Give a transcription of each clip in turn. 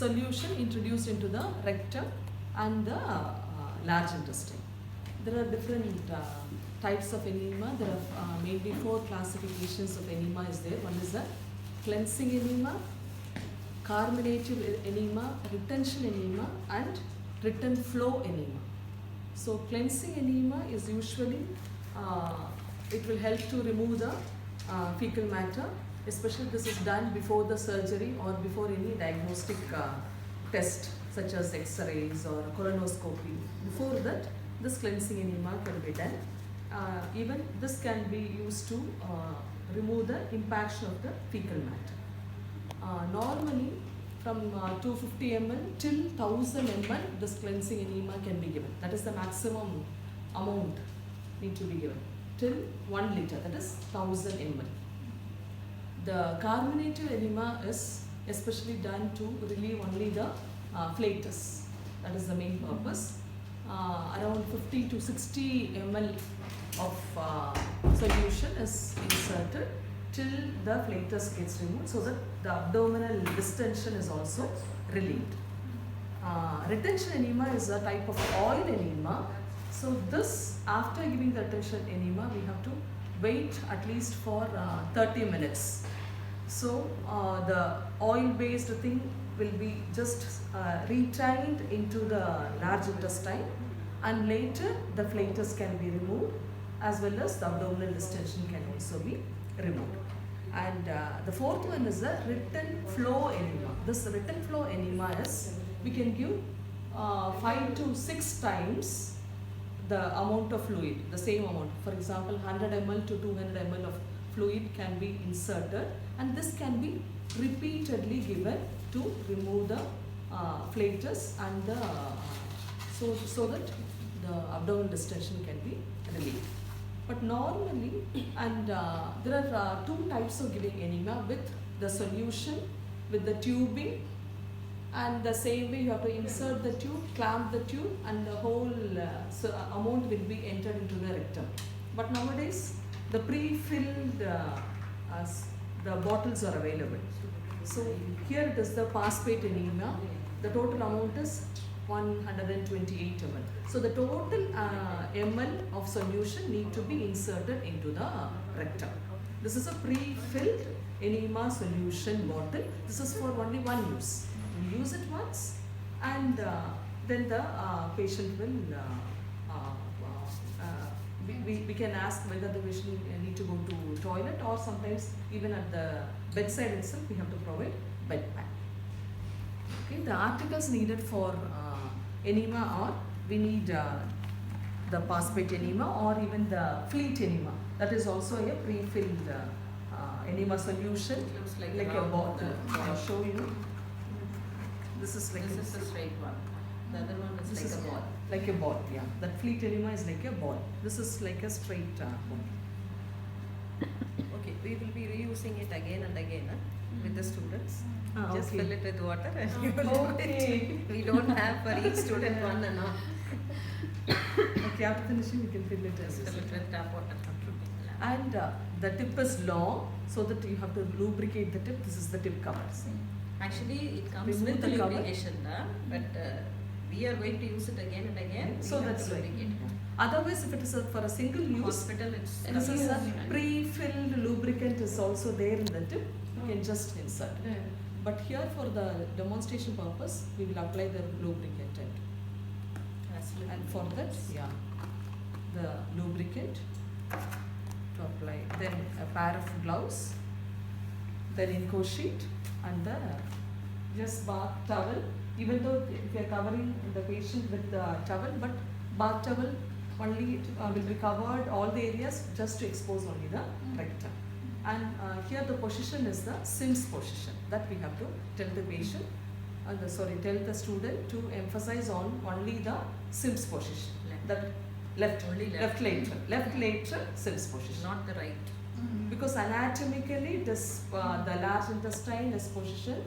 solution introduced into the rectum and the large intestine. There are different types of enema. There are mainly 4 classifications of enema is there. One is the cleansing enema, carminative enema, retention enema, and return flow enema. So cleansing enema is usually, it will help to remove the fecal matter, especially this is done before the surgery or before any diagnostic test such as X-rays or colonoscopy. Before that, this cleansing enema can be done. Even this can be used to remove the impaction of the fecal matter. Normally, from 250 ml till 1000 ml, this cleansing enema can be given. That is the maximum amount need to be given till 1 liter, that is 1000 ml. The carminative enema is especially done to relieve only the flatus. That is the main purpose. Around 50 to 60 ml of solution is inserted till the flatus gets removed, so that the abdominal distension is also relieved. Retention enema is a type of oil enema. So this, after giving the retention enema, we have to wait at least for 30 minutes. So the oil-based thing will be just retained into the large intestine, and later the flatus can be removed, as well as the abdominal distension can also be removed. And the 4th one is the return flow enema. This return flow enema is, we can give 5 to 6 times the amount of fluid, the same amount. For example, 100 ml to 200 ml of fluid can be inserted, and this can be repeatedly given to remove the flatus and the so that the abdominal distension can be relieved. But normally, and there are 2 types of giving enema, with the solution, with the tubing, and the same way you have to insert the tube, clamp the tube, and the whole amount will be entered into the rectum. But nowadays, the pre-filled the bottles are available. So here it is the phosphate enema. The total amount is 128 ml. So the total ml of solution need to be inserted into the rectum. This is a pre-filled enema solution bottle. This is for only one use. You use it once, and then the patient will we can ask whether the patient need to go to toilet, or sometimes even at the bedside itself we have to provide bed pad. Okay, the articles needed for enema are, we need the phosphate enema or even the fleet enema. That is also a pre-filled enema solution. It looks like a bottle. I'll show you. This is like this is a straight one. The other one is this like is a ball. Like a ball, yeah. That fleet enema is like a ball. This is like a straight ball. Okay, we will be reusing it again and again with the students. Just Okay. fill it with water and you will do Okay. it. We don't have for each student one and all. Okay, after finishing, we can fill it as Just fill it with tap water. And the tip is long, so that you have to lubricate the tip. This is the tip cover. Actually, it comes Remove with the the cover. lubrication, but we are going to use it again and again. We So have that's to right. lubricate. Otherwise, if it is for a single use, Hospital, it's this is a pre-filled lubricant is also there in the tip. You can just insert it. But here, for the demonstration purpose, we will apply the lubricant. And for that, yeah, the lubricant to apply. Then a pair of gloves, then Inco sheet, and the just bath towel. Even though if you are covering the patient with the towel, but bath towel only will be covered all the areas, just to expose only the rectum. And here the position is the Sims position, that we have to tell the patient, tell the student to emphasize on only the Sims position. That left lateral Sims position, not the right. because anatomically it is the large intestine is positioned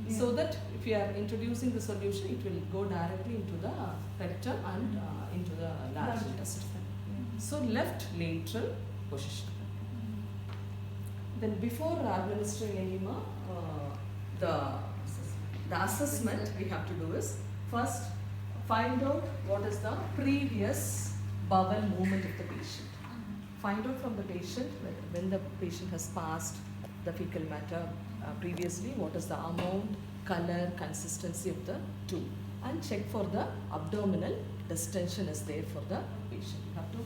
so that if you are introducing the solution, it will go directly into the rectum and into the large intestine. So left lateral position. Then before administering enema, the assessment we have to do is first find out what is the previous bowel movement of the patient. Find out from the patient when the patient has passed the fecal matter previously, what is the amount, color, consistency of the stool, and check for the abdominal distension is there for the patient. You have to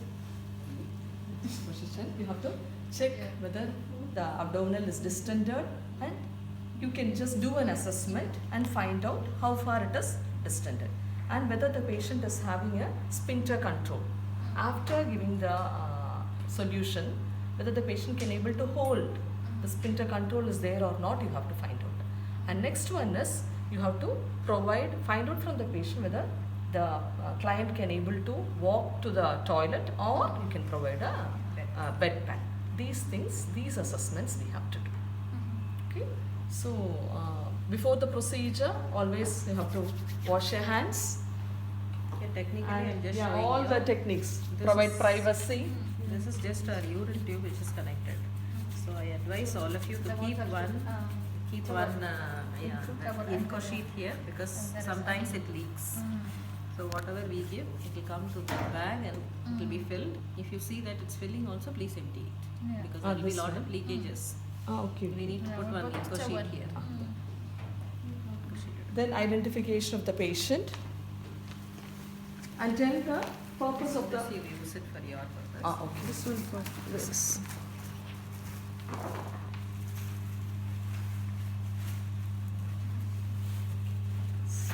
this position. You have to check whether the abdominal is distended, and you can just do an assessment and find out how far it is distended and whether the patient is having a sphincter control. After giving the solution, whether the patient can able to hold the sphincter control is there or not, you have to find out. And next one is you have to find out from the patient whether the client can able to walk to the toilet, or you can provide a bed pad. These things, these assessments we have to do. Okay. So before the procedure, always you have to wash your hands. Yeah, technically, I'm And just yeah, showing all you. the techniques. This Provide is- privacy. This is just a urine tube which is connected. So I advise all of you to keep one Inco sheet here, because sometimes it leaks. So whatever we give, it will come to the bag and it will be filled. If you see that it's filling also, please empty it, because there will be this lot of one? leakages. Okay. We need to put one Inco sheet here. Inco sheet. Then identification of the patient. And then the purpose of the. This you use it for your purpose. Okay. This one for this is.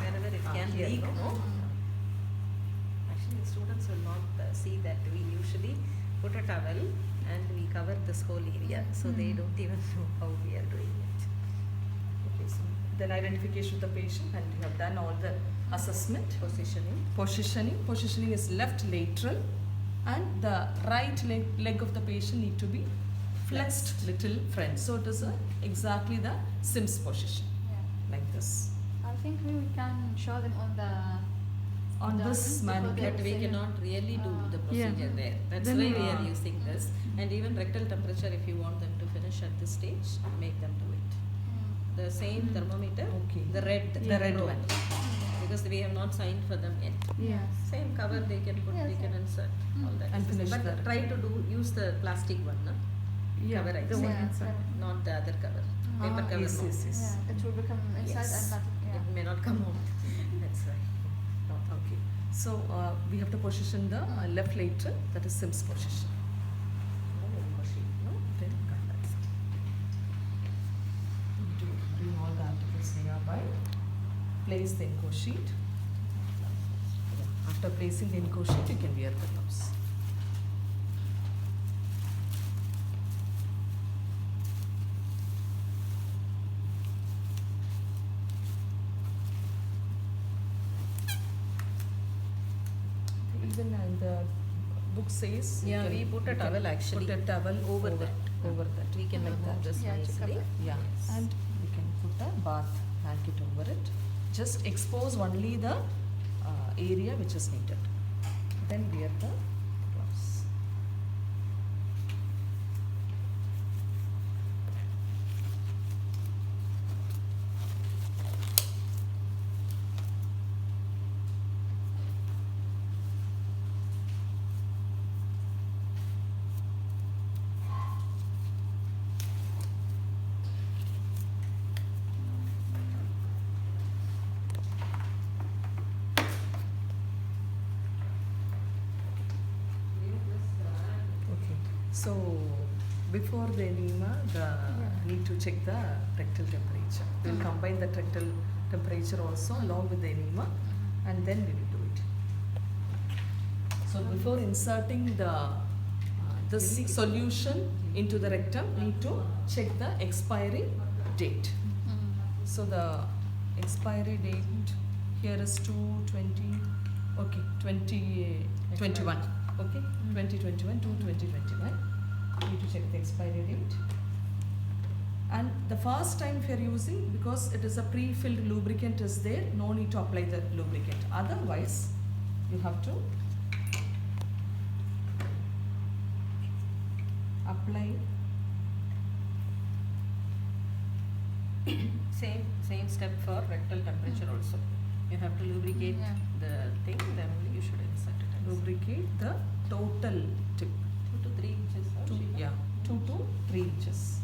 Wherever it can here, leak, no? no? Actually, the students will not see that we usually put a towel and we cover this whole area, so they don't even know how we are doing it. Okay, so then identification of the patient, and you have done all the assessment. Positioning. Positioning is left lateral, and the right leg of the patient need to be flexed little front. So it is exactly the Sims position, like this. I think we can show them On this mannequin. But we cannot really do the procedure there. That's Then, why we are using this. And even rectal temperature, if you want them to finish at this stage, make them do it. The same thermometer, Okay. the red red row. one. Because we have not signed for them yet. Yes. Same cover they can put, they can insert all that. And finish but that. try to use the plastic one, no? Yeah, Cover, I the say. one Yeah, inside. Not the other cover. Paper cover. yes, no. yes, yes. Yeah, it will become inside Yes. and not. It may not come out. That's why. Okay. So we have to position the left lateral, that is Sims position. Then that's it. Do all the articles nearby. Place the Inco sheet. After placing the Inco sheet, you can wear the gloves. Even in the book says you Yeah, can- we put a you can towel actually put a towel over that. over that. We can remove this Yeah, one to easily. cover. Yeah, Yes. and we can put a bath blanket over it. Just expose only the area which is needed. Then wear the gloves. Okay. So before the enema, need to check the rectal temperature. We will combine the rectal temperature also along with the enema, and then we will do it. So before inserting the this solution into the rectum, need to check the expiry date. So the expiry date here is 2/20, okay, 2021, okay, 2021 to 2021. Need to check the expiry date. And the first time if you are using, because it is a pre-filled lubricant is there, no need to apply the lubricant. Otherwise, you have to apply Same step for rectal temperature also. You have to lubricate Yeah. the thing, then only you should insert it. Lubricate the total tip. 2 to 3 inches. Or Two, Shiva? yeah, 2 to 3 inches.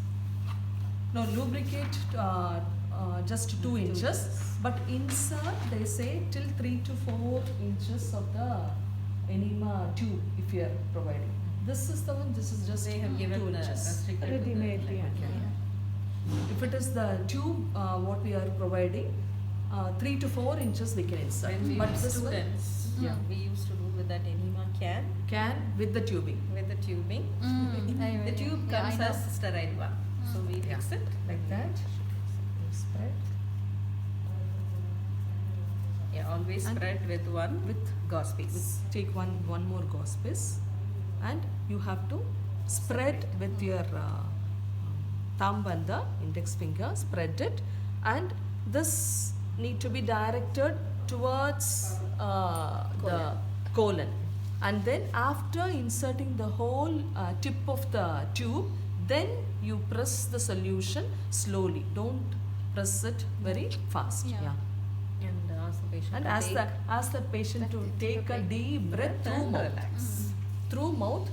No, lubricate just 2 2 inches, inches. but insert they say till 3 to 4 inches of the enema tube if you are providing. This is the one. This is just They have given 2 the inches. restricted to the Ready-made, like, yeah. okay. If it is the tube, what we are providing, 3 to 4 inches we can insert. When we But were this one students, yeah. we used to do with that enema can can with the tubing with the tubing. Anyway, The tube yeah, I comes know. as sterile one. So we Yeah. mix it. like that. You spread Yeah, always And spread with one with gauze piece. take one more gauze piece, and you have to spread with your thumb and the index finger. Spread it, and this need to be directed towards the colon. And then after inserting the whole tip of the tube, then you press the solution slowly. Don't press it very fast. Yeah. And ask the patient And to ask the patient to take a deep breath through and mouth. relax. Through mouth.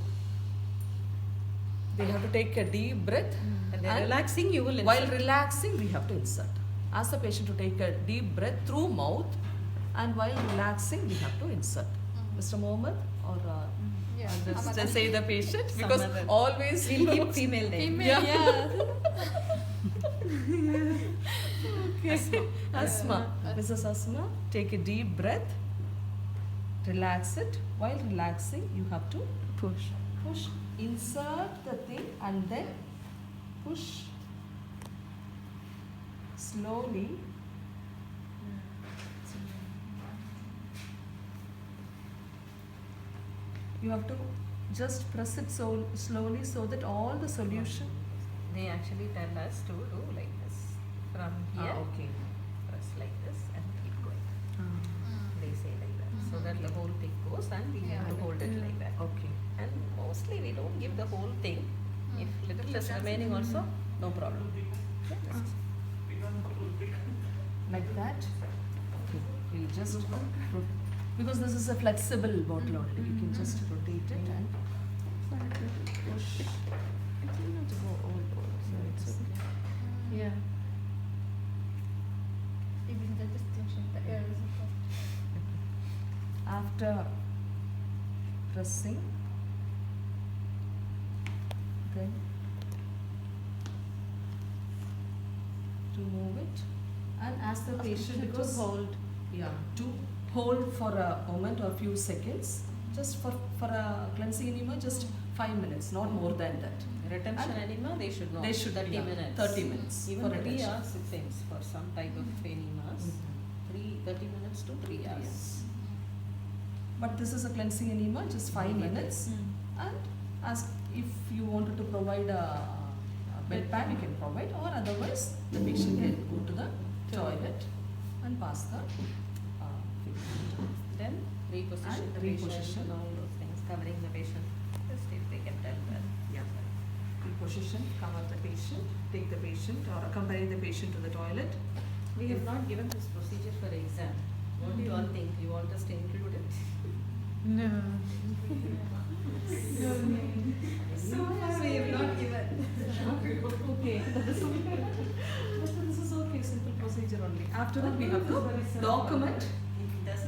They have to take a deep breath. And they're And relaxing, you will While insert. relaxing, we have to insert. Ask the patient to take a deep breath through mouth, and while relaxing, we have to insert. Mr. Mohammed or Yeah. just Amada. say the patient, because Some other- always We'll keep knows- female name. Female, yeah. Okay. Asma. Mrs. Asma, take a deep breath. Relax it. While relaxing, you have to Push. push, insert the thing, and then push slowly. You have to just press it so slowly so that all the solution. They actually tell us to do like this. From here, Okay. press like this and keep going. They say like that. So that the whole thing goes and we have to Yeah. hold it like that. Okay. And mostly we don't give the whole thing. If little is remaining also, no problem. Like that. Okay. You just because this is a flexible bottle only. You can just rotate it and push. Yeah. Even the distinction, the air is important. After pressing, then remove it and ask the patient because hold. to hold for a moment or few seconds, just for a cleansing enema, just 5 minutes, not more than that. Retention And enema, they should know. they should, 30 yeah, minutes. 30 minutes Even for 3 retention. hours it seems for some type of enemas. 30 minutes to 3 hours. Yes. But this is a cleansing enema, just 5 minutes. And ask if you wanted to provide a bedpan, you can provide, or otherwise the patient can go to the toilet and pass the Then reposition And the patient reposition. and all those things, covering the patient. Just if they can tell well. Yeah. Reposition, cover the patient, take the patient or accompany the patient to the toilet. We have not given this procedure for exam. What do you all think? You want us to include it? No. So far we have not given. Okay. This is okay, simple procedure only. After that, we have to document.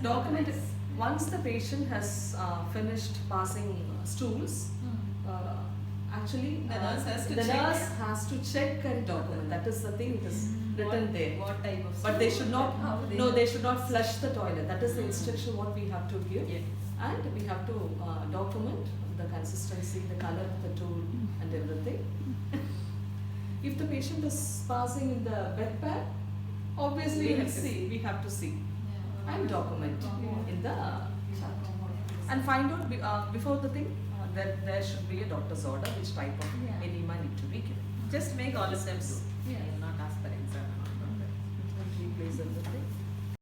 Document it. Once the patient has finished passing stools, actually The nurse has to the check. nurse has to check and document. That is the thing. It is written there. What type of But they should not. How No, they should not flush the toilet. That is the instruction what we have to give. Yeah. And we have to document the consistency, the color of the tool, and everything. If the patient is passing in the bedpan, obviously We we have to see. We have to see and document in the chart. Yeah. And find out before the thing that there should be a doctor's order which type of Yeah. enema need to be given. Just make all of them do. Yeah. I will not ask for exam. And replace everything.